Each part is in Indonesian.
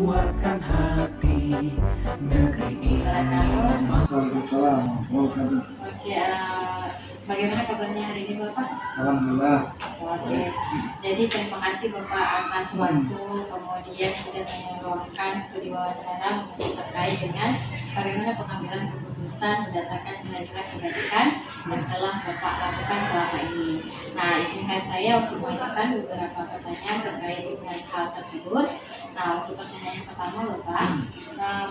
kuatkan hati negeri ini. Waalaikumsalam. Oke, bagaimana kabarnya hari ini Bapak? Alhamdulillah. Oke, jadi terima kasih Bapak atas waktu, kemudian sudah meluangkan untuk diwawancara terkait dengan bagaimana pengambilan keputusan berdasarkan nilai-nilai kebajikan yang telah Bapak lakukan selama ini. Nah, izinkan saya untuk mengajukan beberapa pertanyaan terkait dengan hal tersebut. Nah, untuk pertanyaan yang pertama Bapak,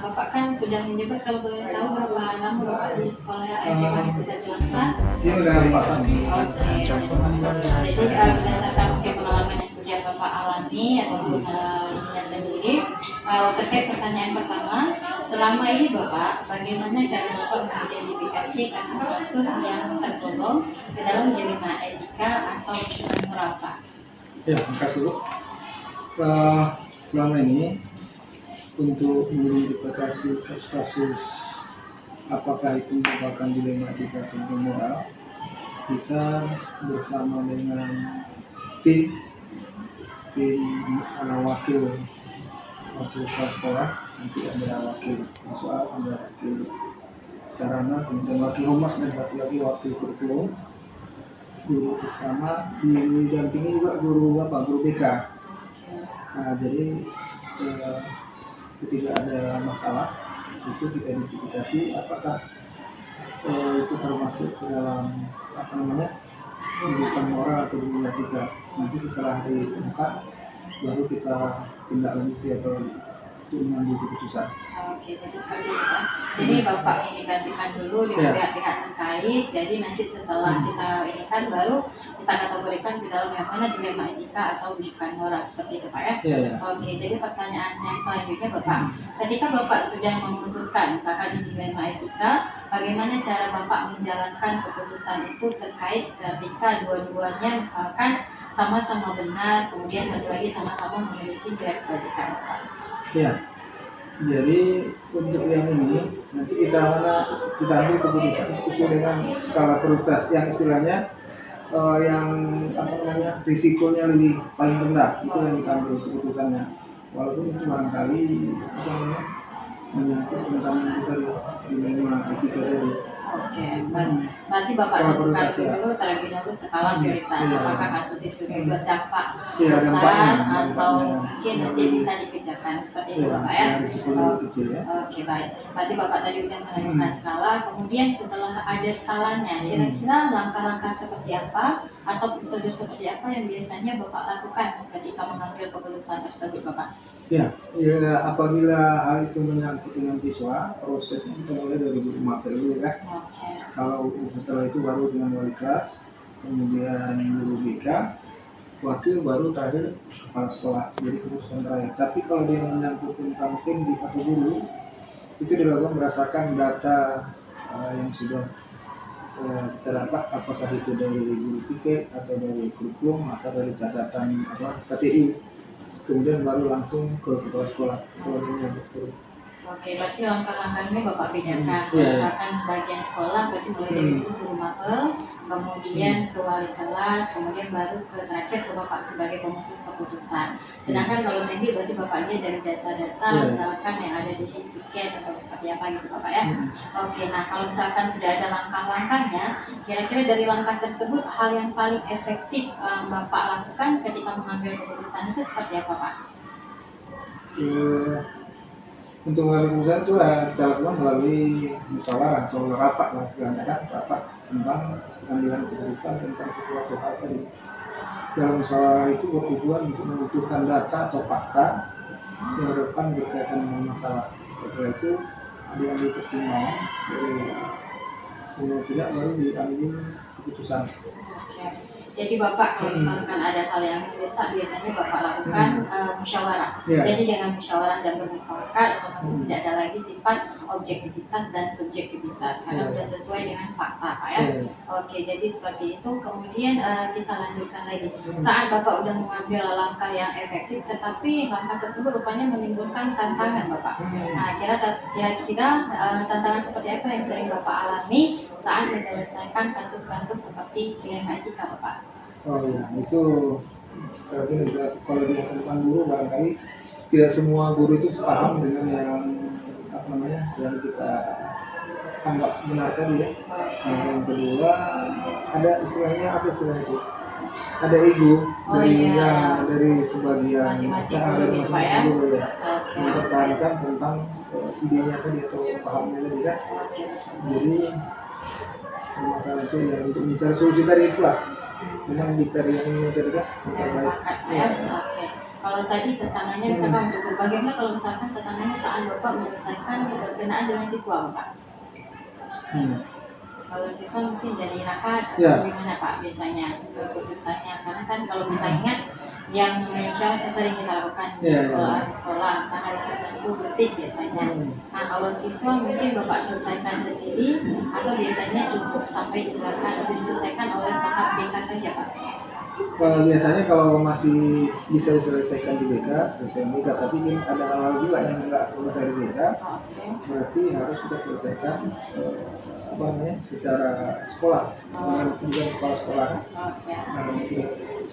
Bapak kan sudah menyebut, kalau boleh tahu berapa lama Bapak di sekolah SMA Negeri 1 Langsa? Ini udah 4 tahun. Oke, jadi berdasarkan mungkin pengalaman yang sudah Bapak alami ataupun dirinya sendiri, terkait pertanyaan pertama, selama ini Bapak, bagaimana cara Bapak mengidentifikasi kasus-kasus yang tergolong ke dalam dilema etika atau bukan moral Pak? Ya, terima kasih Bu. Selama ini untuk mengidentifikasi kasus-kasus apakah itu merupakan dilema etika atau moral, kita bersama dengan tim wakil kepala sekolah, nanti ada wakil soal, ada wakil sarana, kemudian wakil humas, dan satu lagi wakil kurikulum, guru bersama, didampingi juga guru BK. Nah, jadi ketika ada masalah itu kita identifikasi apakah itu termasuk ke dalam bukan moral atau dilema etika. Nanti setelah ditemukan baru kita tindak lanjuti atau mengambil keputusan. Oke, jadi seperti itu Pak. Jadi Bapak indikasikan dulu dengan pihak-pihak terkait. Jadi nanti setelah kita ini kan baru kita kategorikan ke dalam yang mana dilema etika atau bukan moral, seperti itu Pak ya. Ya. Oke, jadi pertanyaan yang selanjutnya Bapak, ketika Bapak sudah memutuskan misalkan ini dilema etika, bagaimana cara Bapak menjalankan keputusan itu terkait ketika dua-duanya misalkan sama-sama benar, kemudian satu lagi sama-sama memiliki nilai kebajikan Bapak? Ya, jadi untuk yang ini nanti kita ambil keputusan sesuai dengan skala prioritas yang istilahnya risikonya lebih paling rendah, itu yang kita ambil keputusannya. Walaupun itu barangkali menyangkut tentang dilema etika tadi. Oke, berarti Bapak tentukan dulu terlebih dahulu skala prioritas, apakah kasus itu berdampak besar atau mungkin nanti bisa dikerjakan, seperti itu Bapak ya. Oke, baik. Berarti Bapak tadi sudah menentukan skala, kemudian setelah ada skalanya, kira-kira langkah-langkah seperti apa atau prosedur seperti apa yang biasanya Bapak lakukan ketika mengambil keputusan tersebut Bapak? Ya, apabila hal itu menyangkut dengan siswa, prosesnya kita mulai dari guru materi dulu ya. Kalau setelah itu baru dengan wali kelas, kemudian guru BK, wakil, baru terakhir kepala sekolah. Jadi keputusan terakhir. Tapi kalau dia menyangkut tentang teknik atau guru, itu dilakukan berdasarkan data yang sudah kita dapat, apakah itu dari guru piket atau dari kurikulum atau dari catatan KTU. Kemudian baru langsung ke kepala sekolah. Oke, berarti langkah-langkah ini Bapak bedakan. Misalkan bagian sekolah berarti mulai dari guru mapel, kemudian ke wali kelas, kemudian baru ke terakhir ke Bapak sebagai pemutus keputusan. Sedangkan kalau teknik berarti Bapak lihat dari data-data misalkan yang ada di piket atau seperti apa gitu Bapak ya. Oke, nah kalau misalkan sudah ada langkah-langkahnya, kira-kira dari langkah tersebut hal yang paling efektif Bapak lakukan ketika mengambil keputusan itu seperti apa Pak? Untuk mengambil keputusan itu kita lakukan melalui musyawarah atau rapat lah istilahnya kan, rapat tentang pengambilan keputusan tentang sesuatu hal tadi. Dalam musyawarah itu bertujuan untuk mengumpulkan data atau fakta yang relevan berkaitan dengan masalah. Setelah itu diambil pertimbangan dari semua pihak, baru diambil keputusan. Jadi Bapak kalau misalkan ada hal yang mendesak, biasanya Bapak lakukan musyawarah. Jadi dengan musyawarah dan bermufakat, otomatis tidak ada lagi sifat objektivitas dan subjektivitas, karena sudah sesuai dengan fakta Pak ya. Oke, jadi seperti itu. Kemudian kita lanjutkan lagi. Saat Bapak sudah mengambil langkah yang efektif, tetapi langkah tersebut rupanya menimbulkan tantangan Bapak. Nah, kira-kira tantangan seperti apa yang sering Bapak alami saat menyelesaikan kasus-kasus seperti dilema etika Bapak? Oh ya, itu kalau dia tentang guru barangkali tidak semua guru itu sepaham dengan yang apa namanya yang kita anggap benar tadi ya. Nah, yang kedua ada istilahnya apa istilah itu? Ada ego dari sebagian masing-masing dari guru, Pak, ya. guru ya, Oke. mempertahankan tentang idenya tadi atau pahamnya tadi kan. Jadi masalah itu ya untuk mencari solusi tadi itulah. Memang dicari yang ini tadi kan yang terbaik. Ya. Oke. Kalau tadi tantangannya misalkan untuk guru, bagaimana kalau misalkan tantangannya saat Bapak menyelesaikan berkenaan dengan siswa Bapak? Kalau siswa mungkin dari rapat atau gimana Pak biasanya keputusannya, karena kan kalau kita ingat yang namanya musyawarah sering kita lakukan di sekolah hari tertentu detik biasanya. Nah kalau siswa mungkin Bapak selesaikan sendiri atau biasanya cukup sampai diselesaikan oleh tahap BK saja Pak? Biasanya kalau masih bisa diselesaikan di BK, selesai BK, tapi ada hal-hal juga yang nggak selesai di BK, berarti harus kita selesaikan apa namanya secara sekolah dengan pendidikan kepala sekolah.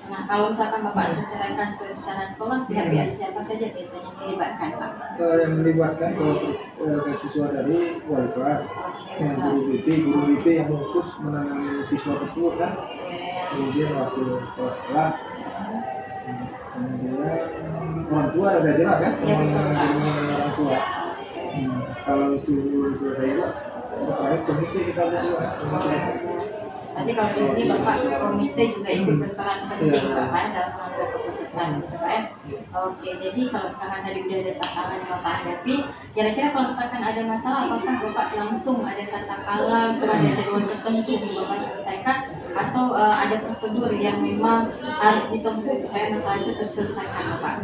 Nah kalau misalkan Bapak selesaikan secara sekolah, pihak-pihak siapa saja biasanya dilibatkan Pak? Yang melibatkan kalau siswa tadi wali kelas, guru BP yang khusus menangani siswa tersebut kan. Kemudian wakil kepala sekolah, kemudian orang tua udah jelas ya, orang tua. Kalau belum selesai juga, terakhir komite kita lihat juga. Tadi kalau di sini Bapak komite juga ikut berperan penting Bapak dalam mengambil keputusan gitu Pak ya. Oke, jadi kalau misalkan tadi udah ada tantangan yang Bapak hadapi, kira-kira kalau misalkan ada masalah apakah Bapak langsung ada tata kala, misalnya ada jadwal tertentu yang Bapak selesaikan, atau ada prosedur yang memang harus ditempuh supaya masalah itu terselesaikan Bapak?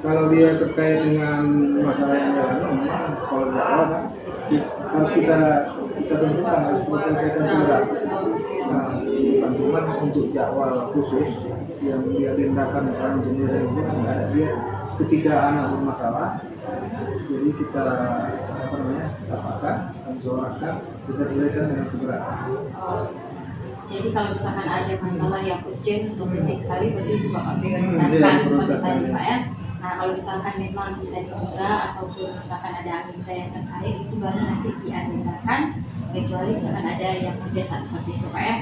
Kalau dia terkait dengan masalah yang jalan, memang kalau jadwal kan harus kita tentukan, harus diselesaikan segera. Nah, bukan cuma untuk jadwal khusus yang diagendakan misalnya untuk nilai itu kan ada dia ketika anak bermasalah, jadi kita apa namanya tapakkan, kita musyawarahkan, kita selesaikan dengan segera. Jadi kalau misalkan ada masalah yang urgent untuk penting sekali, berarti itu Bapak prioritaskan seperti tadi Pak ya. Nah kalau misalkan memang bisa ditunda ataupun misalkan ada agenda yang terkait, itu baru nanti diagendakan, kecuali misalkan ada yang mendesak seperti itu Pak ya.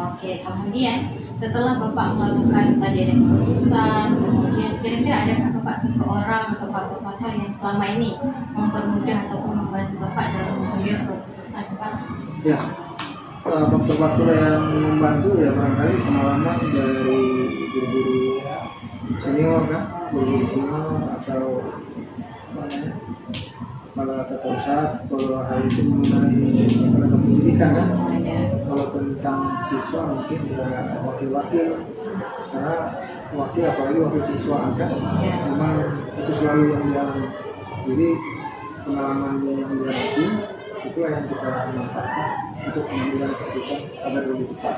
Oke, kemudian setelah Bapak melakukan tadi ada keputusan, kemudian kira-kira adakah Bapak seseorang atau faktor-faktor yang selama ini mempermudah ataupun membantu Bapak dalam mengambil keputusan Pak? Ya. Faktor-faktor yang membantu ya barangkali pengalaman dari guru-guru senior kan, guru-guru senior atau kepala tata usaha, kalau hal itu mengenai tenaga pendidikan kan. Kalau tentang siswa mungkin ya wakil-wakil, karena wakil apalagi wakil siswa kan memang itu selalu yang dialami. Jadi pengalaman yang dialami itulah yang kita manfaatkan untuk pengambilan keputusan agar lebih cepat.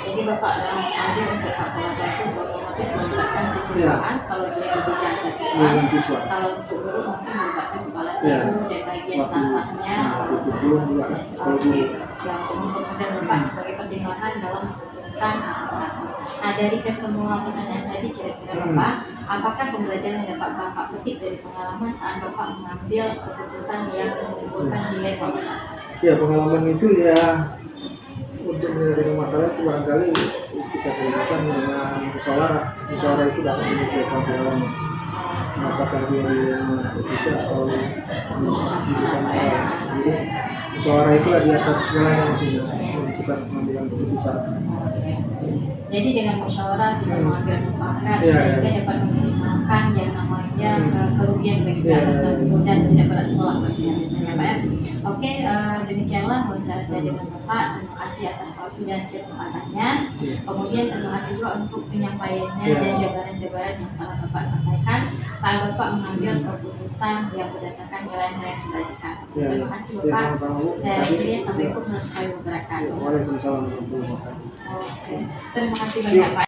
Jadi Bapak dalam adil untuk Pak Pengajar itu otomatis melibatkan kesiswaan, kalau dia di bidang kesiswaan, kalau untuk guru mungkin melibatkan kepala TU dan bagian staff-nya. Oke, yang untuk mempermudah Bapak sebagai pertimbangan dalam memutuskan kasus-kasus. Nah dari kesemua pertanyaan tadi, kira-kira Bapak, apakah pembelajaran yang dapat Bapak petik dari pengalaman saat Bapak mengambil keputusan yang menimbulkan nilai Bapak? Ya pengalaman itu ya untuk menyelesaikan masalah itu barangkali kita selesaikan dengan musyawarah. Musyawarah itu dapat menyelesaikan segalanya. Apakah dia di etika atau pendidikan awal. Jadi musyawarah itu di atas segalanya maksudnya kita mengambil keputusan. Jadi dengan musyawarah kita mengambil mufakat sehingga dapat meminimalkan yang namanya kerugian bagi pihak tertentu dan tidak berat sebelah pastinya biasanya Pak ya. Oke, demikianlah wawancara saya dengan Bapak. Terima kasih atas waktu dan kesempatannya. Kemudian terima kasih juga untuk penyampaiannya dan jabaran-jabaran yang telah Bapak sampaikan saat Bapak mengambil keputusan yang berdasarkan nilai-nilai yang dibagikan. Terima kasih Bapak. Saya akhiri, assalamualaikum warahmatullahi wabarakatuh. Waalaikumsalam warahmatullahi wabarakatuh. Oke, terima kasih banyak Pak.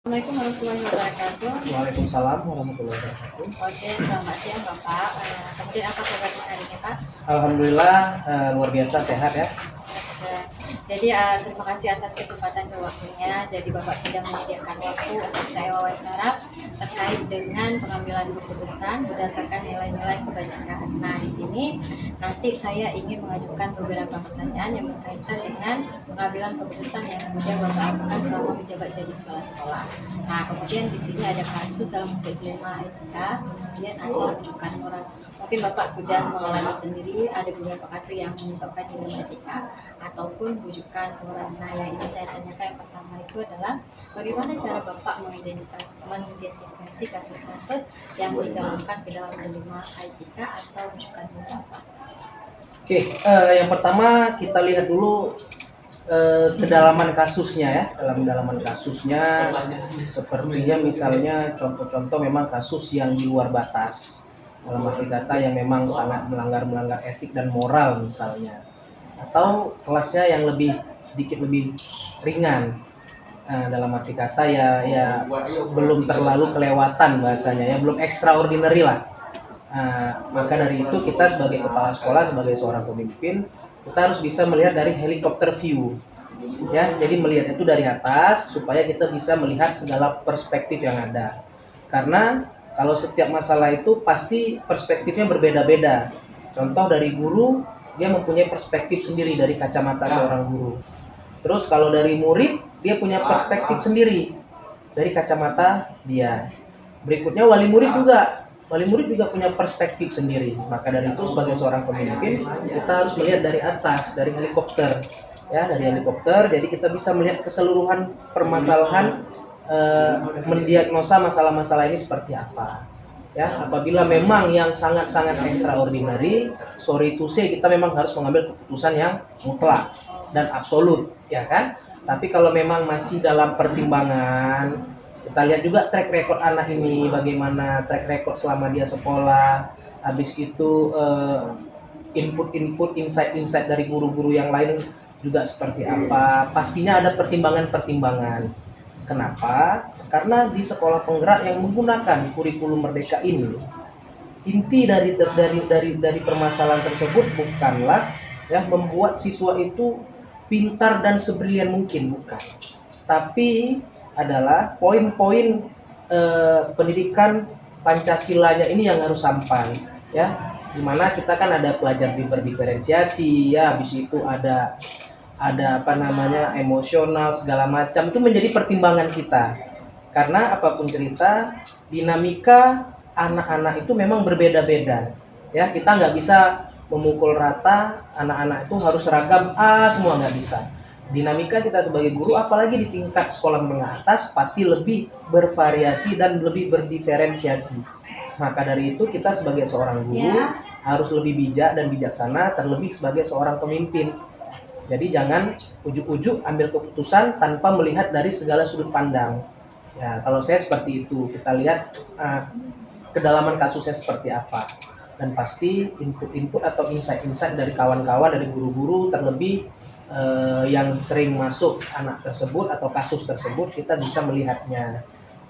Assalamualaikum warahmatullahi wabarakatuh. Waalaikumsalam warahmatullahi wabarakatuh. Oke, selamat siang Bapak. Kemudian apa kabar hari ini Pak? Alhamdulillah luar biasa sehat ya. Jadi terima kasih atas kesempatan dan waktunya. Jadi Bapak sudah menyediakan waktu untuk saya wawancara terkait dengan pengambilan keputusan berdasarkan nilai-nilai kebajikan. Nah, di sini nanti saya ingin mengajukan beberapa pertanyaan yang berkaitan dengan pengambilan keputusan yang sudah Bapak lakukan selama menjabat jadi kepala sekolah. Nah, kemudian di sini ada kasus dalam bentuk dilema etika, kemudian ada rujukan moral. Mungkin Bapak sudah mengalami sendiri ada beberapa kasus yang menyebabkan dilema etika ataupun rujukan moral. Nah, yang ini saya tanyakan yang pertama itu adalah bagaimana cara Bapak mengidentifikasi kasus-kasus yang digabungkan ke dalam dilema etika atau rujukan moral. Oke, yang pertama kita lihat dulu kedalaman kasusnya ya. Dalam kedalaman kasusnya sepertinya misalnya contoh-contoh memang kasus yang di luar batas. Dalam arti kata yang memang sangat melanggar etik dan moral misalnya. Atau kelasnya yang sedikit lebih ringan. Dalam arti kata ya belum terlalu kelewatan bahasanya ya, belum extraordinary lah. Maka dari itu kita sebagai kepala sekolah, sebagai seorang pemimpin, kita harus bisa melihat dari helikopter view ya, jadi melihat itu dari atas supaya kita bisa melihat segala perspektif yang ada. Karena kalau setiap masalah itu pasti perspektifnya berbeda-beda. Contoh dari guru, dia mempunyai perspektif sendiri dari kacamata seorang guru. Terus kalau dari murid, dia punya perspektif sendiri dari kacamata dia. Berikutnya wali murid juga punya perspektif sendiri. Maka dari itu sebagai seorang pemimpin kita harus melihat dari atas, dari helikopter ya, dari helikopter. Jadi kita bisa melihat keseluruhan permasalahan, mendiagnosa masalah-masalah ini seperti apa ya. Apabila memang yang sangat-sangat extraordinary, sorry to say, kita memang harus mengambil keputusan yang mutlak dan absolut ya kan. Tapi kalau memang masih dalam pertimbangan, kita lihat juga track record anak ini, bagaimana track record selama dia sekolah, habis itu input-input, insight-insight dari guru-guru yang lain juga seperti apa. Pastinya ada pertimbangan-pertimbangan. Kenapa? Karena di sekolah penggerak yang menggunakan kurikulum merdeka ini, inti dari permasalahan tersebut bukanlah ya membuat siswa itu pintar dan sebrilian mungkin, bukan. Tapi adalah poin-poin pendidikan Pancasilanya ini yang harus sampai ya, dimana kita kan ada pelajar berdiferensiasi ya, habis itu ada emosional segala macam, itu menjadi pertimbangan kita. Karena apapun cerita, dinamika anak-anak itu memang berbeda-beda ya, kita nggak bisa memukul rata anak-anak itu harus seragam semua, nggak bisa. Dinamika kita sebagai guru, apalagi di tingkat sekolah menengah atas, pasti lebih bervariasi dan lebih berdiferensiasi. Maka dari itu kita sebagai seorang guru harus lebih bijak dan bijaksana, terlebih sebagai seorang pemimpin. Jadi jangan ujuk-ujuk ambil keputusan tanpa melihat dari segala sudut pandang. Ya, kalau saya seperti itu, kita lihat kedalaman kasusnya seperti apa. Dan pasti input-input atau insight-insight dari kawan-kawan, dari guru-guru, terlebih yang sering masuk anak tersebut atau kasus tersebut, kita bisa melihatnya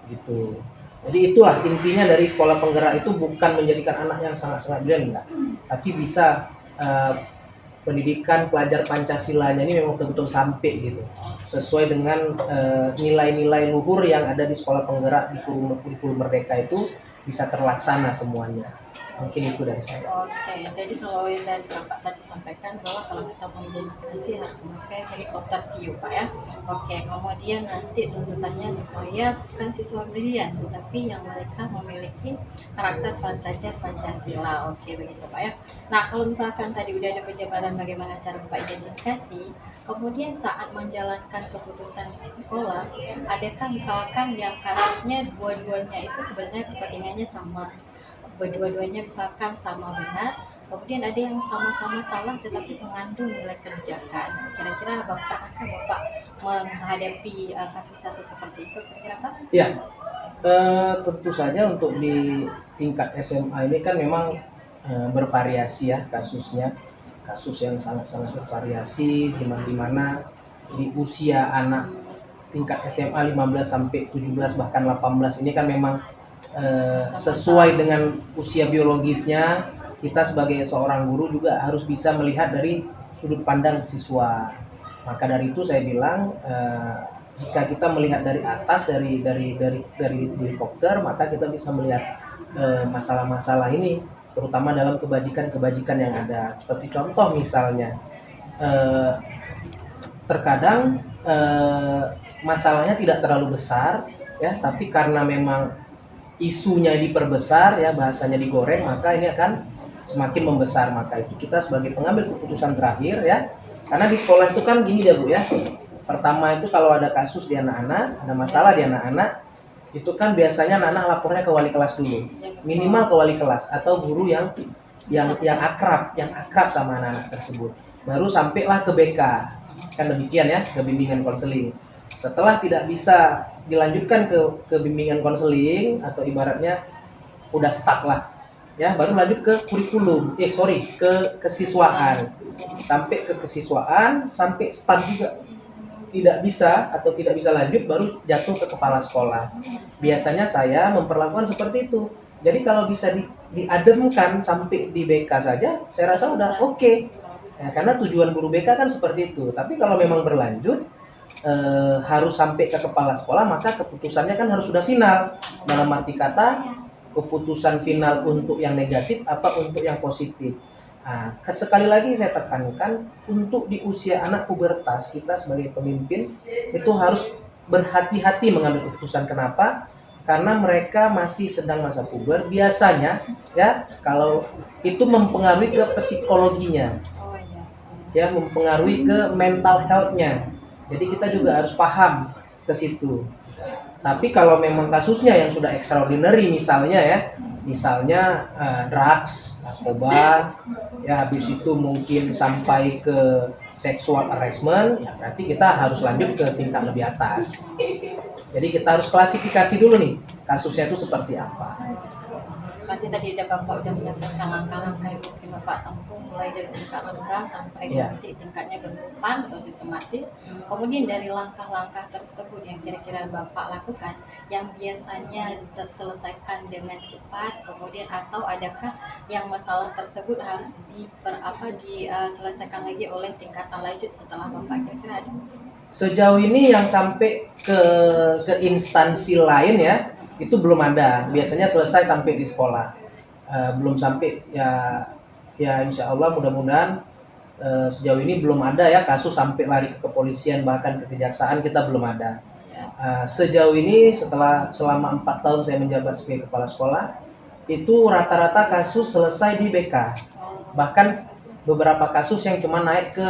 gitu. Jadi itulah intinya dari sekolah penggerak itu, bukan menjadikan anak yang sangat-sangat brilian, enggak, tapi bisa pendidikan pelajar Pancasilanya ini memang betul-betul sampai gitu, sesuai dengan nilai-nilai luhur yang ada di sekolah penggerak di kurikulum merdeka itu bisa terlaksana semuanya. Mungkin itu dari saya. Oke, jadi kalau yang dari Bapak tadi sampaikan bahwa kalau kita mengidentifikasi harus memakai helikopter view, Pak ya. Oke, kemudian nanti tuntutannya supaya bukan siswa brilian, tetapi yang mereka memiliki karakter pelajar Pancasila. Oke, begitu Pak ya. Nah, kalau misalkan tadi udah ada penjabaran bagaimana cara Bapak identifikasi, kemudian saat menjalankan keputusan sekolah, adakah misalkan yang kasusnya dua-duanya itu sebenarnya kepentingannya sama, berdua-duanya misalkan sama benar, kemudian ada yang sama-sama salah tetapi mengandung nilai kebijakan. Kira-kira Bapak menghadapi kasus-kasus seperti itu, kira-kira Pak? Ya, tentu saja untuk di tingkat SMA ini kan memang bervariasi ya kasusnya, kasus yang sangat-sangat bervariasi, dimana di usia anak tingkat SMA 15 sampai 17 bahkan 18 ini kan memang sesuai dengan usia biologisnya. Kita sebagai seorang guru juga harus bisa melihat dari sudut pandang siswa Maka dari itu saya bilang jika kita melihat dari atas dari helikopter, maka kita bisa melihat masalah-masalah ini, terutama dalam kebajikan-kebajikan yang ada. Seperti contoh misalnya, terkadang masalahnya tidak terlalu besar, ya, tapi karena memang isunya diperbesar, ya, bahasanya digoreng, maka ini akan semakin membesar. Maka itu kita sebagai pengambil keputusan terakhir, ya, karena di sekolah itu kan gini ya Bu ya. Pertama itu kalau ada kasus di anak-anak, ada masalah di anak-anak, itu kan biasanya anak-anak lapornya ke wali kelas dulu, minimal ke wali kelas atau guru yang akrab sama anak-anak tersebut. Baru sampailah ke BK, kan demikian ya, ke bimbingan konseling. Setelah tidak bisa dilanjutkan ke bimbingan konseling atau ibaratnya udah stuck lah, ya, baru lanjut ke kurikulum, ke kesiswaan. Sampai ke kesiswaan, sampai start juga tidak bisa atau tidak bisa lanjut, baru jatuh ke kepala sekolah. Biasanya saya memperlakukan seperti itu. Jadi kalau bisa diademkan sampai di BK saja, saya rasa udah oke. Ya, karena tujuan guru BK kan seperti itu. Tapi kalau memang berlanjut harus sampai ke kepala sekolah, maka keputusannya kan harus sudah final. Dalam arti kata, keputusan final untuk yang negatif apa untuk yang positif. Nah, sekali lagi saya tekankan, untuk di usia anak pubertas, kita sebagai pemimpin itu harus berhati-hati mengambil keputusan. Kenapa? Karena mereka masih sedang masa puber. Biasanya, ya, kalau itu mempengaruhi ke psikologinya, ya, mempengaruhi ke mental health-nya. Jadi kita juga harus paham ke situ. Tapi kalau memang kasusnya yang sudah extraordinary, misalnya drugs, narkoba, ya, habis itu mungkin sampai ke sexual harassment, ya berarti kita harus lanjut ke tingkat lebih atas. Jadi kita harus klasifikasi dulu nih, kasusnya itu seperti apa. Berarti tadi Bapak udah menyampaikan langkah-langkah yang mungkin Bapak tempuh, mulai dari tingkat rendah sampai nanti tingkatnya berurutan atau sistematis. Kemudian dari langkah-langkah tersebut yang kira-kira Bapak lakukan, yang biasanya terselesaikan dengan cepat, kemudian atau adakah yang masalah tersebut harus diselesaikan lagi oleh tingkatan lanjut setelah Bapak, kira-kira ada? Sejauh ini yang sampai ke instansi lain, ya, itu belum ada. Biasanya selesai sampai di sekolah. Belum sampai, ya insya Allah mudah-mudahan sejauh ini belum ada ya kasus sampai lari ke kepolisian, bahkan ke kejaksaan kita belum ada. Sejauh ini selama 4 tahun saya menjabat sebagai kepala sekolah, itu rata-rata kasus selesai di BK. Bahkan beberapa kasus yang cuma naik ke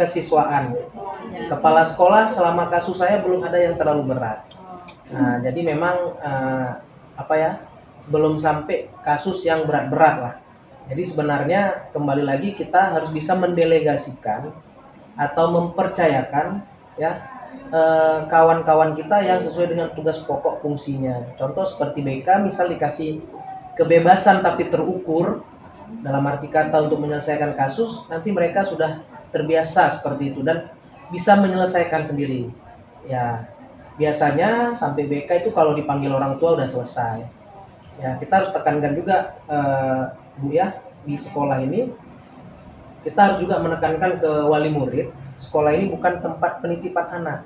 kesiswaan. Kepala sekolah selama kasus saya belum ada yang terlalu berat. Nah, jadi memang belum sampai kasus yang berat-berat lah. Jadi sebenarnya kembali lagi kita harus bisa mendelegasikan atau mempercayakan, ya, kawan-kawan kita yang sesuai dengan tugas pokok fungsinya. Contoh seperti BK, misal dikasih kebebasan tapi terukur, dalam arti kata untuk menyelesaikan kasus, nanti mereka sudah terbiasa seperti itu dan bisa menyelesaikan sendiri. Ya, biasanya sampai BK itu kalau dipanggil orang tua udah selesai. Ya, kita harus tekankan juga Bu ya, di sekolah ini kita harus juga menekankan ke wali murid, sekolah ini bukan tempat penitipan anak.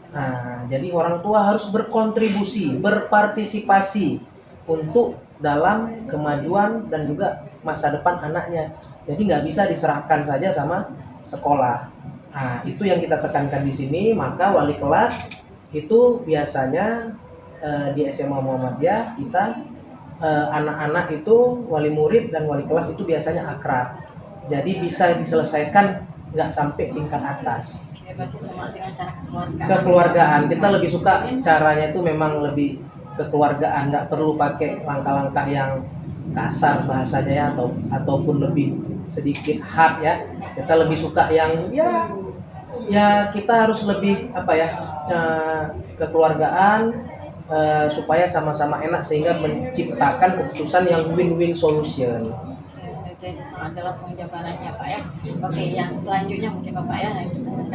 Nah, jadi orang tua harus berkontribusi, berpartisipasi untuk dalam kemajuan dan juga masa depan anaknya. Jadi nggak bisa diserahkan saja sama sekolah. Nah, itu yang kita tekankan di sini. Maka wali kelas itu biasanya di SMA Muhammadiyah kita anak-anak itu wali murid dan wali kelas itu biasanya akrab. Jadi bisa diselesaikan nggak sampai tingkat atas. Berarti semua dengan cara kekeluargaan. Kekeluargaan, kita lebih suka caranya itu memang lebih kekeluargaan, nggak perlu pakai langkah-langkah yang kasar bahasanya ya, ataupun lebih sedikit hard ya. Kita lebih suka yang ya kita harus lebih kekeluargaan supaya sama-sama enak sehingga menciptakan keputusan yang win-win solution. Jadi sangat jelas penjabarannya Pak ya. Oke, yang selanjutnya mungkin Bapak ya,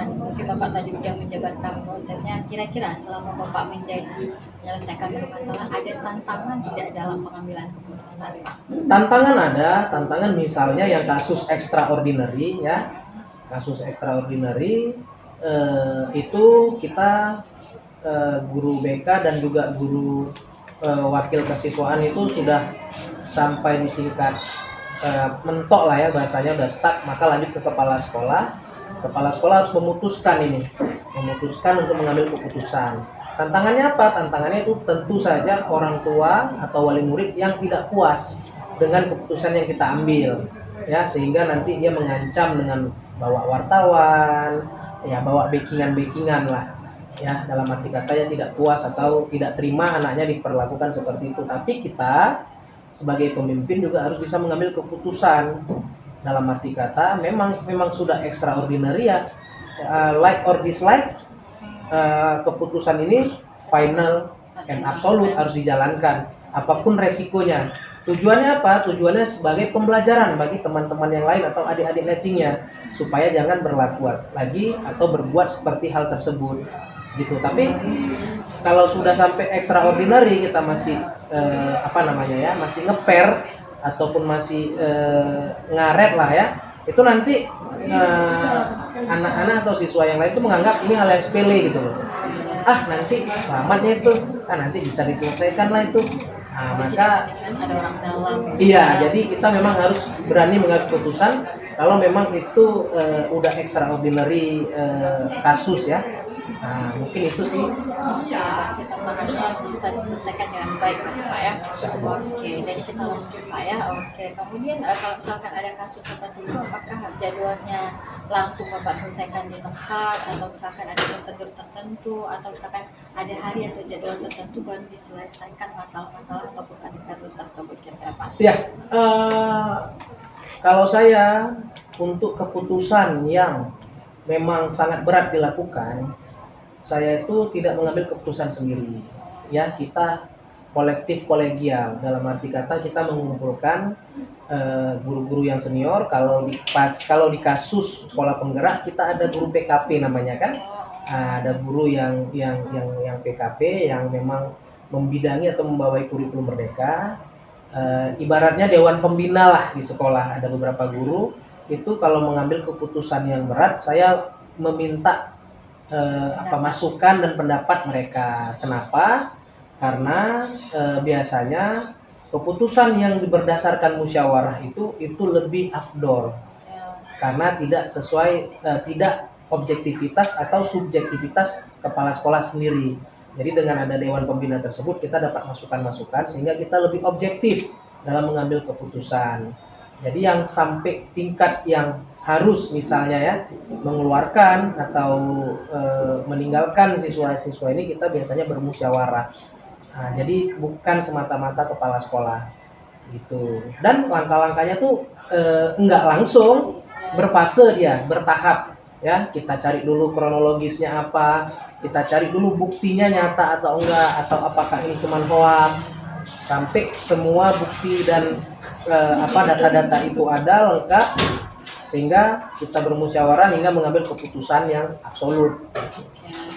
mungkin Bapak tadi sudah menjabarkan prosesnya. Kira-kira selama Bapak menyelesaikan masalah, ada tantangan tidak dalam pengambilan keputusan Pak? Tantangan ada, tantangan misalnya yang kasus extraordinary ya. Kasus extraordinary itu kita guru BK dan juga guru wakil kesiswaan itu sudah sampai di tingkat mentok lah ya, bahasanya udah stuck, maka lanjut ke kepala sekolah. Kepala sekolah harus memutuskan untuk mengambil keputusan. Tantangannya apa? Tantangannya itu tentu saja orang tua atau wali murid yang tidak puas dengan keputusan yang kita ambil, ya, sehingga nanti dia mengancam dengan bawa wartawan, ya, bawa backingan lah, ya, dalam arti kata ya tidak puas atau tidak terima anaknya diperlakukan seperti itu. Tapi kita sebagai pemimpin juga harus bisa mengambil keputusan, dalam arti kata memang sudah extraordinary ya, like or dislike, keputusan ini final and absolute, harus dijalankan apapun resikonya. Tujuannya apa? Tujuannya sebagai pembelajaran bagi teman-teman yang lain atau adik-adik lettingnya, supaya jangan berlaku lagi atau berbuat seperti hal tersebut gitu. Tapi kalau sudah sampai extraordinary kita masih masih ngeper ataupun masih ngaret lah ya, itu nanti anak-anak atau siswa yang lain itu menganggap ini hal yang sepele gitu loh. Nanti selamatnya itu nanti bisa diselesaikan lah itu. Maka ada orang dalam. Iya, jadi kita memang harus berani mengambil keputusan kalau memang itu udah extraordinary kasus ya. Mungkin itu sih. Kita makanya bisa diselesaikan dengan baik Pak ya. Oke, jadi kita lanjut Pak ya. Oke, kemudian kalau misalkan ada kasus seperti itu, apakah jadwalnya langsung Bapak selesaikan di tempat, atau misalkan ada prosedur tertentu, atau misalkan ada hari atau jadwal tertentu baru diselesaikan masalah-masalah ataupun kasus-kasus tersebut kira-kira Pak? Ya, kalau saya untuk keputusan yang memang sangat berat dilakukan, saya itu tidak mengambil keputusan sendiri. Ya, kita kolektif kolegial, dalam arti kata kita mengumpulkan guru-guru yang senior. Kalau di kasus sekolah penggerak kita ada guru PKP namanya kan. Ada guru yang PKP yang memang membidangi atau membawai kurikulum Merdeka. Ibaratnya dewan pembina lah di sekolah. Ada beberapa guru itu kalau mengambil keputusan yang berat, saya meminta masukan dan pendapat mereka. Kenapa? Karena biasanya keputusan yang berdasarkan musyawarah itu lebih afdol, karena tidak sesuai, tidak objektivitas atau subjektivitas kepala sekolah sendiri. Jadi dengan ada dewan pembina tersebut kita dapat masukan-masukan sehingga kita lebih objektif dalam mengambil keputusan. Jadi yang sampai tingkat yang harus misalnya ya mengeluarkan atau meninggalkan siswa-siswa ini kita biasanya bermusyawarah. Jadi bukan semata-mata kepala sekolah gitu. Dan langkah-langkahnya tuh enggak langsung, berfase dia, bertahap ya. Kita cari dulu kronologisnya apa, kita cari dulu buktinya nyata atau enggak, atau apakah ini cuma hoax, sampai semua bukti dan data-data itu ada lengkap, sehingga kita bermusyawarah hingga mengambil keputusan yang absolut.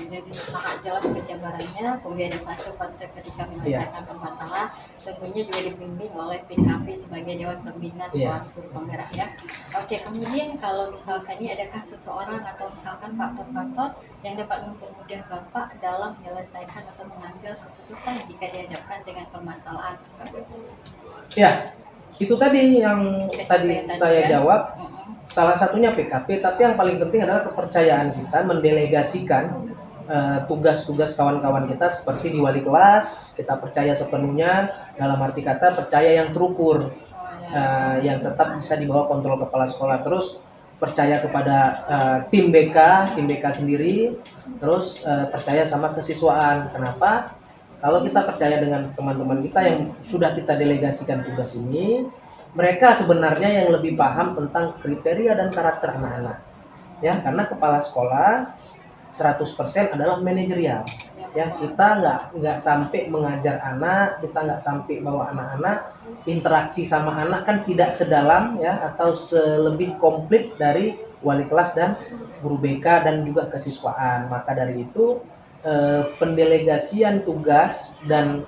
Jadi sangat jelas penjabarannya. Kemudian di fase-fase ketika menyelesaikan permasalahan, tentunya juga dibimbing oleh PKP sebagai Dewan Pembina Sekolah Guru Penggerak ya. Oke, kemudian kalau misalkan ini adakah seseorang atau misalkan faktor-faktor yang dapat mempermudah Bapak dalam menyelesaikan atau mengambil keputusan jika dihadapkan dengan permasalahan tersebut? Ya, itu tadi yang tadi saya jawab. Salah satunya PKP, tapi yang paling penting adalah kepercayaan kita mendelegasikan tugas-tugas kawan-kawan kita. Seperti di wali kelas, kita percaya sepenuhnya, dalam arti kata percaya yang terukur, yang tetap bisa dibawa kontrol kepala sekolah. Terus percaya kepada tim BK sendiri, terus percaya sama kesiswaan. Kenapa? Kalau kita percaya dengan teman-teman kita yang sudah kita delegasikan tugas ini, mereka sebenarnya yang lebih paham tentang kriteria dan karakter anak-anak. Ya, karena kepala sekolah 100% adalah manajerial. Ya, kita nggak sampai mengajar anak, kita nggak sampai bawa anak-anak, interaksi sama anak kan tidak sedalam ya atau selebih komplit dari wali kelas dan guru BK dan juga kesiswaan. Maka dari itu pendelegasian tugas dan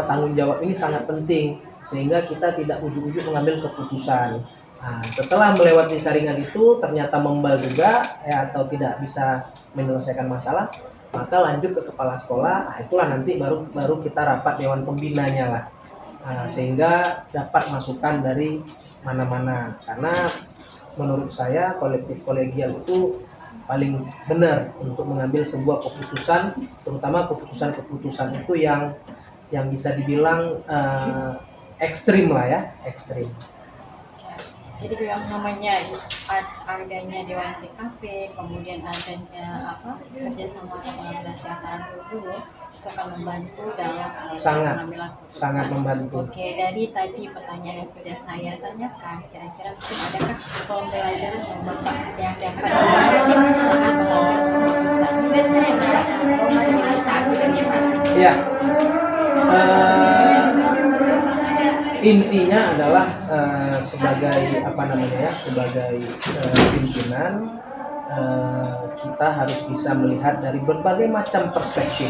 tanggung jawab ini sangat penting, sehingga kita tidak ujuk-ujuk mengambil keputusan. Nah, setelah melewati saringan itu ternyata membal juga ya atau tidak bisa menyelesaikan masalah, maka lanjut ke kepala sekolah. Nah, itulah nanti baru kita rapat dewan pembinanya lah. Nah, sehingga dapat masukan dari mana-mana. Karena menurut saya kolektif kolegial itu paling benar untuk mengambil sebuah keputusan, terutama keputusan-keputusan itu yang bisa dibilang ekstrim lah ya, ekstrim. Jadi yang namanya adanya Dewan PKP, kemudian adanya kerjasama atau kolaborasi antara guru itu akan membantu dalam proses pengambilan keputusan. Sangat membantu. Oke, dari tadi pertanyaan yang sudah saya tanyakan, kira-kira mungkin adakah pembelajaran yang Bapak yang dapat dipakai saat mengambil keputusan? Ya. Intinya adalah sebagai sebagai pimpinan kita harus bisa melihat dari berbagai macam perspektif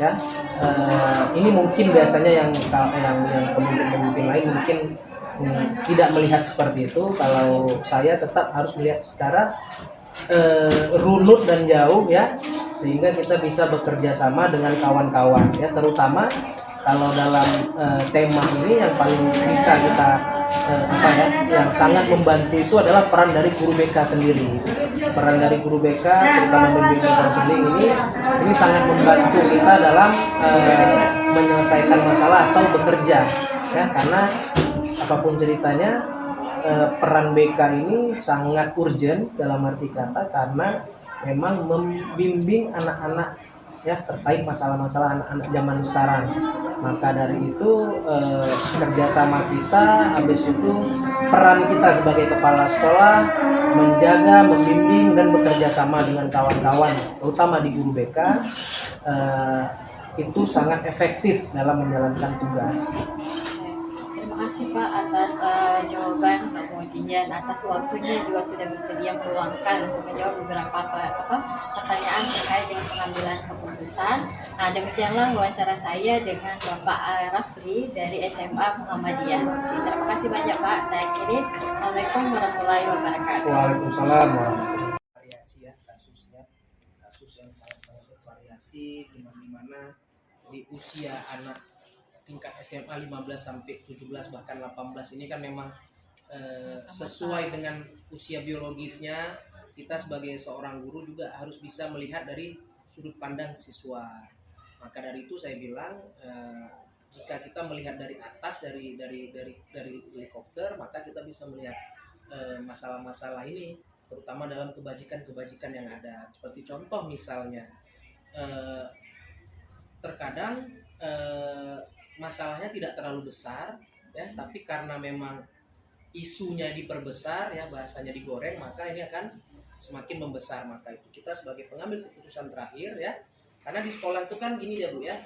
ya. Ini mungkin biasanya yang pemimpin lain mungkin tidak melihat seperti itu. Kalau saya tetap harus melihat secara runut dan jauh ya, sehingga kita bisa bekerja sama dengan kawan-kawan ya, terutama kalau dalam tema ini yang paling bisa kita yang sangat membantu itu adalah peran dari guru BK sendiri. Peran dari guru BK terutama membimbing konseling ini sangat membantu kita dalam menyelesaikan masalah atau bekerja ya, karena apapun ceritanya peran BK ini sangat urgent dalam arti kata, karena memang membimbing anak-anak ya terkait masalah-masalah anak-anak zaman sekarang. Maka dari itu kerjasama kita, habis itu peran kita sebagai kepala sekolah menjaga, membimbing dan bekerja sama dengan kawan-kawan, terutama di guru BK, itu sangat efektif dalam menjalankan tugas. Terima kasih Pak atas jawaban, kemudian atas waktunya juga sudah bersedia meluangkan untuk menjawab beberapa pertanyaan terkait dengan pengambilan keputusan. Nah, demikianlah wawancara saya dengan Bapak Rafli dari SMA Muhammadiyah. Oke, terima kasih banyak Pak. Saya akhiri. Assalamualaikum warahmatullahi wabarakatuh. Waalaikumsalam warahmatullahi wabarakatuh. Variasi ya kasusnya, kasus yang sangat-sangat bervariasi, dimana di usia anak tingkat SMA 15 sampai 17 bahkan 18 ini kan memang sesuai dengan usia biologisnya. Kita sebagai seorang guru juga harus bisa melihat dari sudut pandang siswa. Maka dari itu saya bilang jika kita melihat dari atas dari helikopter, maka kita bisa melihat masalah-masalah ini, terutama dalam kebajikan-kebajikan yang ada. Seperti contoh misalnya terkadang masalahnya tidak terlalu besar ya, tapi karena memang isunya diperbesar ya, bahasanya digoreng, maka ini akan semakin membesar. Maka itu kita sebagai pengambil keputusan terakhir ya, karena di sekolah itu kan gini ya Bu ya,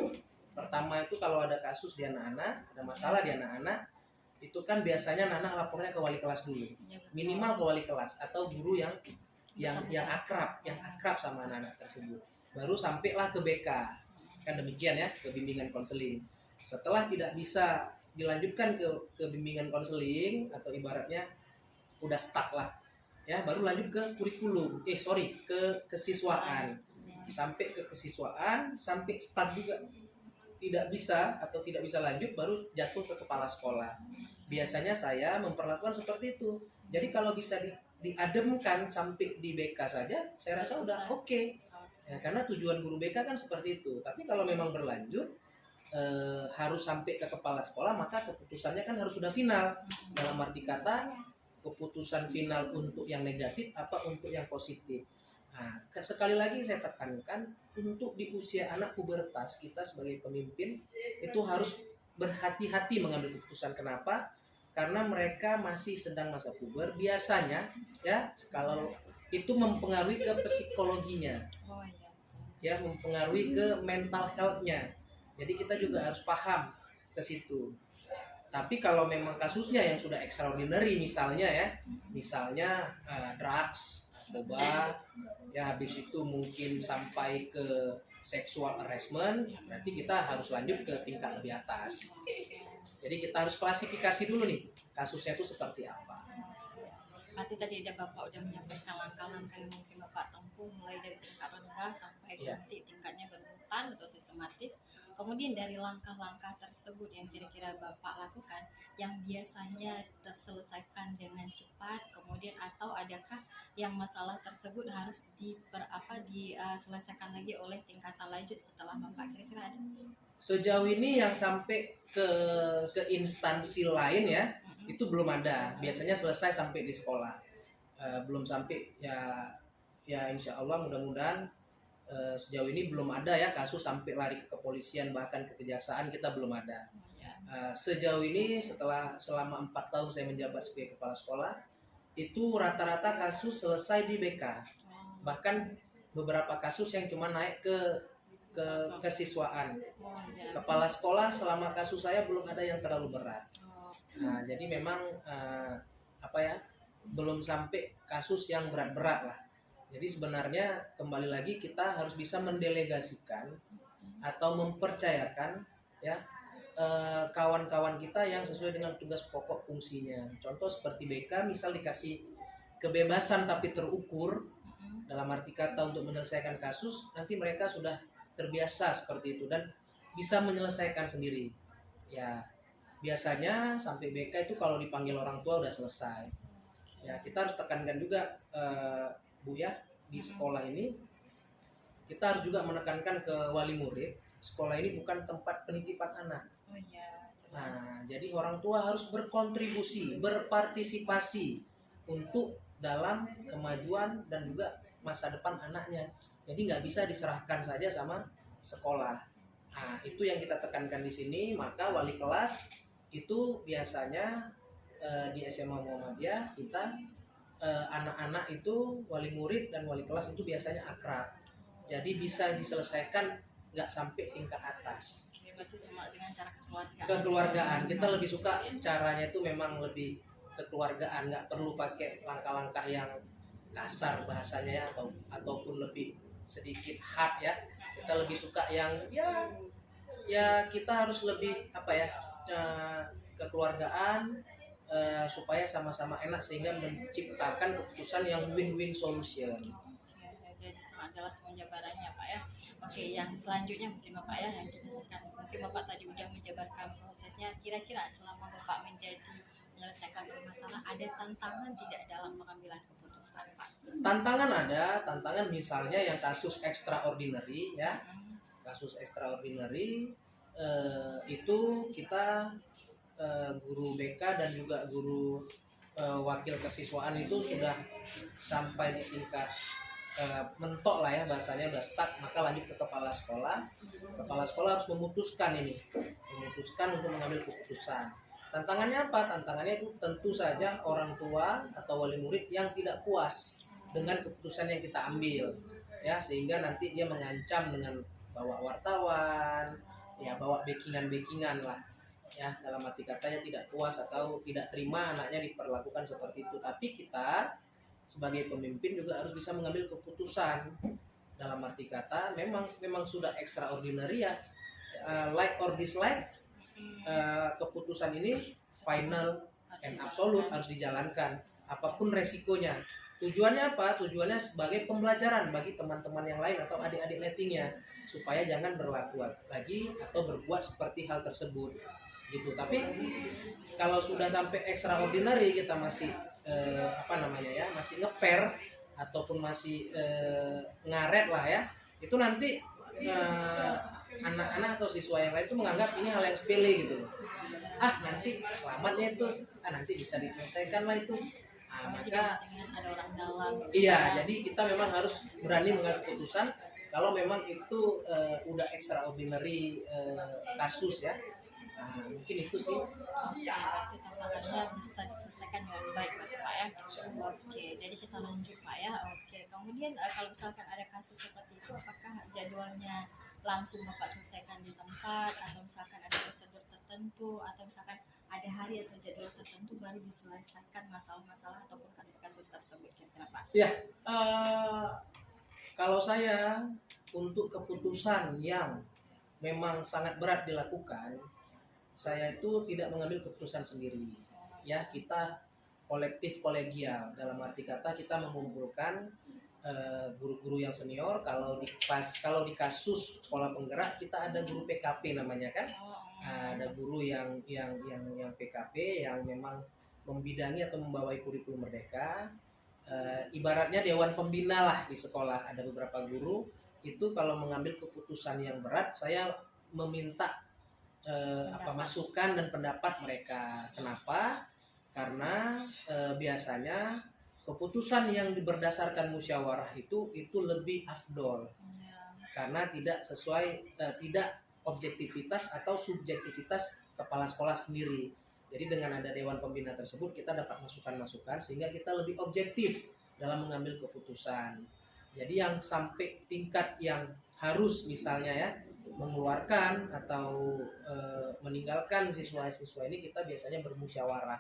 pertama itu kalau ada kasus di anak-anak, ada masalah di anak-anak, itu kan biasanya anak lapornya ke wali kelas dulu, minimal ke wali kelas atau guru yang akrab sama anak-anak tersebut, baru sampailah ke BK, kan demikian ya, ke bimbingan konseling. Setelah tidak bisa dilanjutkan ke bimbingan konseling atau ibaratnya udah stuck lah ya, baru lanjut ke kurikulum, ke kesiswaan. Sampai ke kesiswaan, sampai stuck juga tidak bisa atau tidak bisa lanjut, baru jatuh ke kepala sekolah. Biasanya saya memperlakukan seperti itu. Jadi kalau bisa diademkan sampai di BK saja, saya rasa udah oke. Ya, karena tujuan guru BK kan seperti itu. Tapi kalau memang berlanjut harus sampai ke kepala sekolah, maka keputusannya kan harus sudah final. Dalam arti kata keputusan final untuk yang negatif apa untuk yang positif. Nah, sekali lagi saya tekankan, untuk di usia anak pubertas, kita sebagai pemimpin itu harus berhati-hati mengambil keputusan. Kenapa? Karena mereka masih sedang masa puber. Biasanya ya, kalau itu mempengaruhi ke psikologinya, ya, mempengaruhi ke mental health-nya. Jadi kita juga harus paham ke situ. Tapi kalau memang kasusnya yang sudah extraordinary, misalnya drugs, narkoba, ya habis itu mungkin sampai ke sexual harassment, berarti kita harus lanjut ke tingkat lebih atas. Jadi kita harus klasifikasi dulu nih, kasusnya itu seperti apa. Berarti tadi ada Bapak udah menyampaikan langkah-langkah yang mungkin Bapak tempuh mulai dari tingkat rendah sampai nanti tingkatnya berurutan atau sistematis. Kemudian dari langkah-langkah tersebut yang kira-kira Bapak lakukan yang biasanya terselesaikan dengan cepat, kemudian atau adakah yang masalah tersebut harus diselesaikan lagi oleh tingkatan lanjut setelah Bapak, kira-kira ada? Sejauh ini yang sampai ke instansi lain ya, itu belum ada. Biasanya selesai sampai di sekolah. Belum sampai ya insya Allah mudah-mudahan sejauh ini belum ada ya kasus sampai lari ke kepolisian bahkan ke kejaksaan, kita belum ada. Sejauh ini selama 4 tahun saya menjabat sebagai kepala sekolah, itu rata-rata kasus selesai di BK. Bahkan beberapa kasus yang cuma naik ke kesiswaan. Kepala sekolah selama kasus saya belum ada yang terlalu berat. Nah, jadi memang belum sampai kasus yang berat-berat lah. Jadi sebenarnya kembali lagi kita harus bisa mendelegasikan atau mempercayakan ya kawan-kawan kita yang sesuai dengan tugas pokok fungsinya. Contoh seperti BK, misal dikasih kebebasan tapi terukur dalam arti kata untuk menyelesaikan kasus, nanti mereka sudah terbiasa seperti itu dan bisa menyelesaikan sendiri. Ya, biasanya sampai BK itu kalau dipanggil orang tua udah selesai. Ya, kita harus tekankan juga Bu ya, di sekolah ini kita harus juga menekankan ke wali murid, sekolah ini bukan tempat penitipan anak. Oh iya, jelas. Nah, jadi orang tua harus berkontribusi, berpartisipasi untuk dalam kemajuan dan juga masa depan anaknya. Jadi nggak bisa diserahkan saja sama sekolah. Nah, itu yang kita tekankan di sini. Maka wali kelas itu biasanya di SMA Muhammadiyah kita anak-anak itu wali murid dan wali kelas itu biasanya akrab. Jadi bisa diselesaikan nggak sampai tingkat atas. Berarti cuma dengan cara kekeluargaan. Kekeluargaan. Kita lebih suka caranya itu memang lebih kekeluargaan, nggak perlu pakai langkah-langkah yang kasar bahasanya ataupun lebih sedikit hard ya. Kita lebih suka yang ya kita harus lebih kekeluargaan supaya sama-sama enak sehingga menciptakan keputusan yang win-win solution. Jadi sangat jelas penjabarannya Pak ya. Oke, yang selanjutnya mungkin Bapak ya yang kita akan, mungkin Bapak tadi udah menjabarkan prosesnya. Kira-kira selama Bapak menjadi menyelesaikan masalah, ada tantangan tidak dalam pengambilan keputusan Pak? Tantangan ada, tantangan misalnya yang kasus extraordinary ya. Kasus extraordinary itu kita guru BK dan juga guru wakil kesiswaan itu sudah sampai di tingkat mentok lah ya bahasanya, udah stuck, maka lanjut ke kepala sekolah. Kepala sekolah harus memutuskan untuk mengambil keputusan. Tantangannya apa? Tantangannya itu tentu saja orang tua atau wali murid yang tidak puas dengan keputusan yang kita ambil ya, sehingga nanti dia mengancam dengan bawa wartawan ya, bawa backingan lah ya, dalam arti katanya tidak puas atau tidak terima anaknya diperlakukan seperti itu. Tapi kita sebagai pemimpin juga harus bisa mengambil keputusan, dalam arti kata memang sudah extraordinary ya, like or dislike, keputusan ini final and absolute, harus dijalankan apapun resikonya. Tujuannya apa? Tujuannya sebagai pembelajaran bagi teman-teman yang lain atau adik-adik lettingnya, supaya jangan berlaku lagi atau berbuat seperti hal tersebut gitu. Tapi kalau sudah sampai extraordinary kita masih masih ngeper ataupun masih ngaret lah ya, itu nanti anak-anak atau siswa yang lain itu menganggap ini hal yang sepele gitu. Nanti selamatnya itu nanti bisa diselesaikan lah itu. Maka ada orang dalam. Iya, jadi kita memang harus berani mengambil keputusan kalau memang itu udah extraordinary kasus ya. Mungkin itu sih. Oke, berarti tantangannya bisa diselesaikan dengan baik Pak ya. Oke, jadi kita lanjut Pak ya. Oke, kemudian kalau misalkan ada kasus seperti itu, apakah jadwalnya langsung Bapak selesaikan di tempat, atau misalkan ada prosedur tertentu, atau misalkan ada hari atau jadwal tertentu baru diselesaikan masalah-masalah ataupun kasus-kasus tersebut, kira-kira Pak? Ya, kalau saya untuk keputusan yang memang sangat berat dilakukan, saya itu tidak mengambil keputusan sendiri. Ya, kita kolektif kolegial. Dalam arti kata kita mengumpulkan guru-guru yang senior. Kalau di kasus sekolah penggerak kita ada guru PKP namanya kan. Ada guru yang PKP yang memang membidangi atau membawai kurikulum Merdeka. Ibaratnya dewan pembina lah di sekolah. Ada beberapa guru itu kalau mengambil keputusan yang berat, saya meminta masukan dan pendapat mereka. Kenapa? Karena biasanya keputusan yang berdasarkan musyawarah itu lebih afdol karena tidak sesuai tidak objektivitas atau subjektivitas kepala sekolah sendiri. Jadi dengan ada dewan pembina tersebut kita dapat masukan-masukan sehingga kita lebih objektif dalam mengambil keputusan. Jadi yang sampai tingkat yang harus misalnya ya mengeluarkan atau meninggalkan siswa-siswa ini kita biasanya bermusyawarah.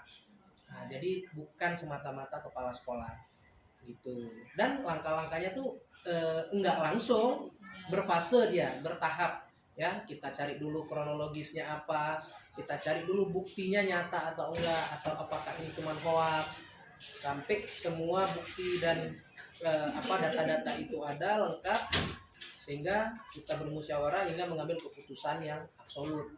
Nah, jadi bukan semata-mata kepala sekolah gitu. Dan langkah-langkahnya tuh enggak langsung, berfase dia, bertahap ya. Kita cari dulu kronologisnya apa, kita cari dulu buktinya nyata atau enggak, atau apakah ini cuma hoax, sampai semua bukti dan data-data itu ada lengkap sehingga kita bermusyawarah hingga mengambil keputusan yang absolut.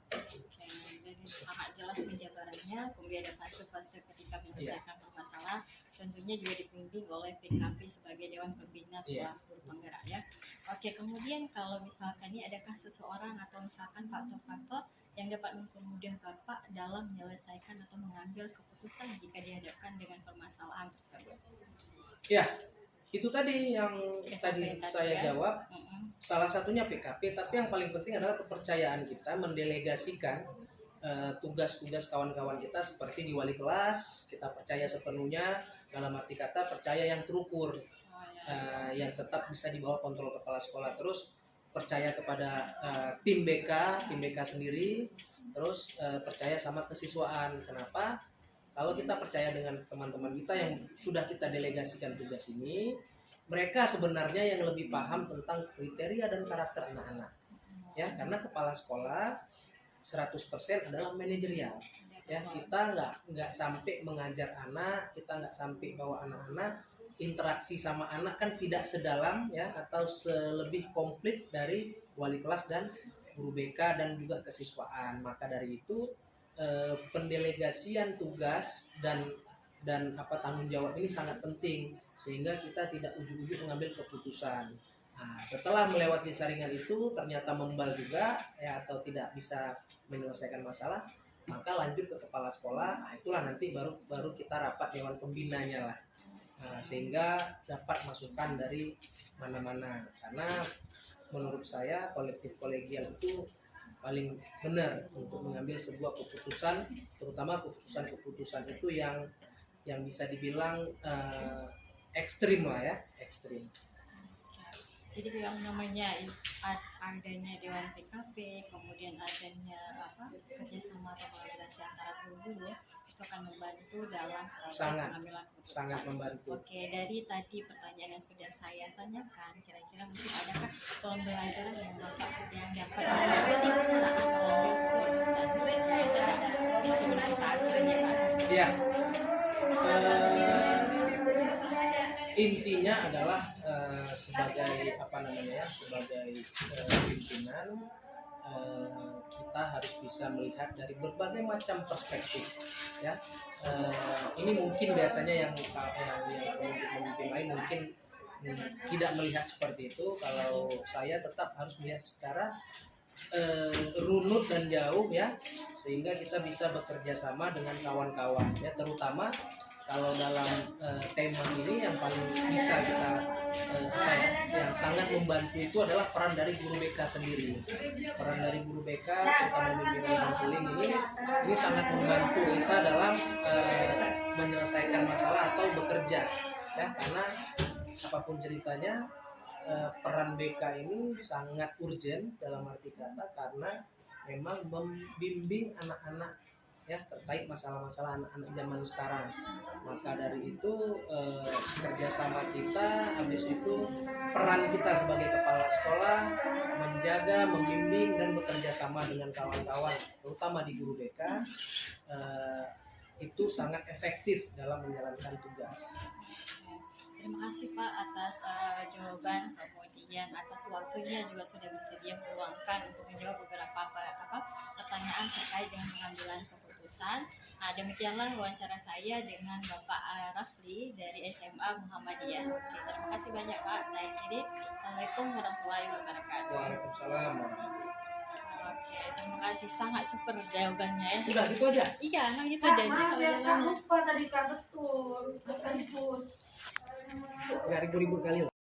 Jadi sangat jelas penjabarannya, kemudian ada fase-fase ketika menyelesaikan permasalahan, tentunya juga dibimbing oleh PKP sebagai Dewan Pembina sebuah guru penggerak ya. Oke, kemudian kalau misalkan ini adakah seseorang atau misalkan faktor-faktor yang dapat mempermudah Bapak dalam menyelesaikan atau mengambil keputusan jika dihadapkan dengan permasalahan tersebut? Ya, itu tadi yang tadi saya jawab. Salah satunya PKP, tapi yang paling penting adalah kepercayaan kita mendelegasikan tugas-tugas kawan-kawan kita seperti di wali kelas. Kita percaya sepenuhnya, dalam arti kata percaya yang terukur, yang tetap bisa dibawa kontrol kepala sekolah. Terus percaya kepada tim BK sendiri. Terus percaya sama kesiswaan. Kenapa? Kalau kita percaya dengan teman-teman kita yang sudah kita delegasikan tugas ini, mereka sebenarnya yang lebih paham tentang kriteria dan karakter anak-anak. Ya, karena kepala sekolah 100% adalah manajerial. Ya, kita nggak sampai mengajar anak, kita nggak sampai bawa anak-anak, interaksi sama anak kan tidak sedalam ya atau selebih komplit dari wali kelas dan guru BK dan juga kesiswaan. Maka dari itu pendelegasian tugas dan tanggung jawab ini sangat penting sehingga kita tidak ujug-ujug mengambil keputusan. Nah, setelah melewati saringan itu ternyata membal juga ya atau tidak bisa menyelesaikan masalah, maka lanjut ke kepala sekolah. Nah, itulah nanti baru kita rapat dewan pembinanya lah. Nah, sehingga dapat masukan dari mana-mana. Karena menurut saya kolektif kolegial itu paling benar untuk mengambil sebuah keputusan, terutama keputusan itu yang bisa dibilang ekstrim lah ya, ekstrim. Jadi yang namanya adanya Dewan PKP, kemudian adanya kerjasama atau kolaborasi antara guru-guru itu akan membantu dalam proses pengambilan keputusan. Sangat membantu. Oke, dari tadi pertanyaan yang sudah saya tanyakan, kira-kira mungkin adakah pembelajaran yang dapat dipetik saat mengambil keputusan? Ya, intinya adalah sebagai pimpinan kita harus bisa melihat dari berbagai macam perspektif ya. Ini mungkin biasanya yang pemimpin lain mungkin tidak melihat seperti itu. Kalau saya tetap harus melihat secara runut dan jauh ya, sehingga kita bisa bekerja sama dengan kawan-kawan ya, terutama kalau dalam tema ini yang paling bisa kita yang sangat membantu itu adalah peran dari guru BK sendiri. Peran dari guru BK terutama bimbingan konseling ini sangat membantu kita dalam menyelesaikan masalah atau bekerja ya, karena apapun ceritanya peran BK ini sangat urgent dalam arti kata karena memang membimbing anak-anak ya terkait masalah-masalah anak-anak zaman sekarang. Maka dari itu kerjasama kita, habis itu peran kita sebagai kepala sekolah menjaga, membimbing dan bekerja sama dengan kawan-kawan, terutama di guru BK itu sangat efektif dalam menjalankan tugas. Terima kasih Pak atas jawaban, kemudian atas waktunya juga sudah bersedia meluangkan untuk menjawab beberapa pertanyaan terkait dengan pengambilan keputusan. Nah, demikianlah wawancara saya dengan Bapak Rafli dari SMA Muhammadiyah. Oke, terima kasih banyak Pak. Saya akhiri. Assalamualaikum warahmatullahi wabarakatuh. Waalaikumsalam. Oke, terima kasih, sangat super jawabannya ya. Udah gitu aja. Iya, nah gitu aja. Maaf ya, Kak, lupa tadi Kak, betul. Dari 2000 kali lah.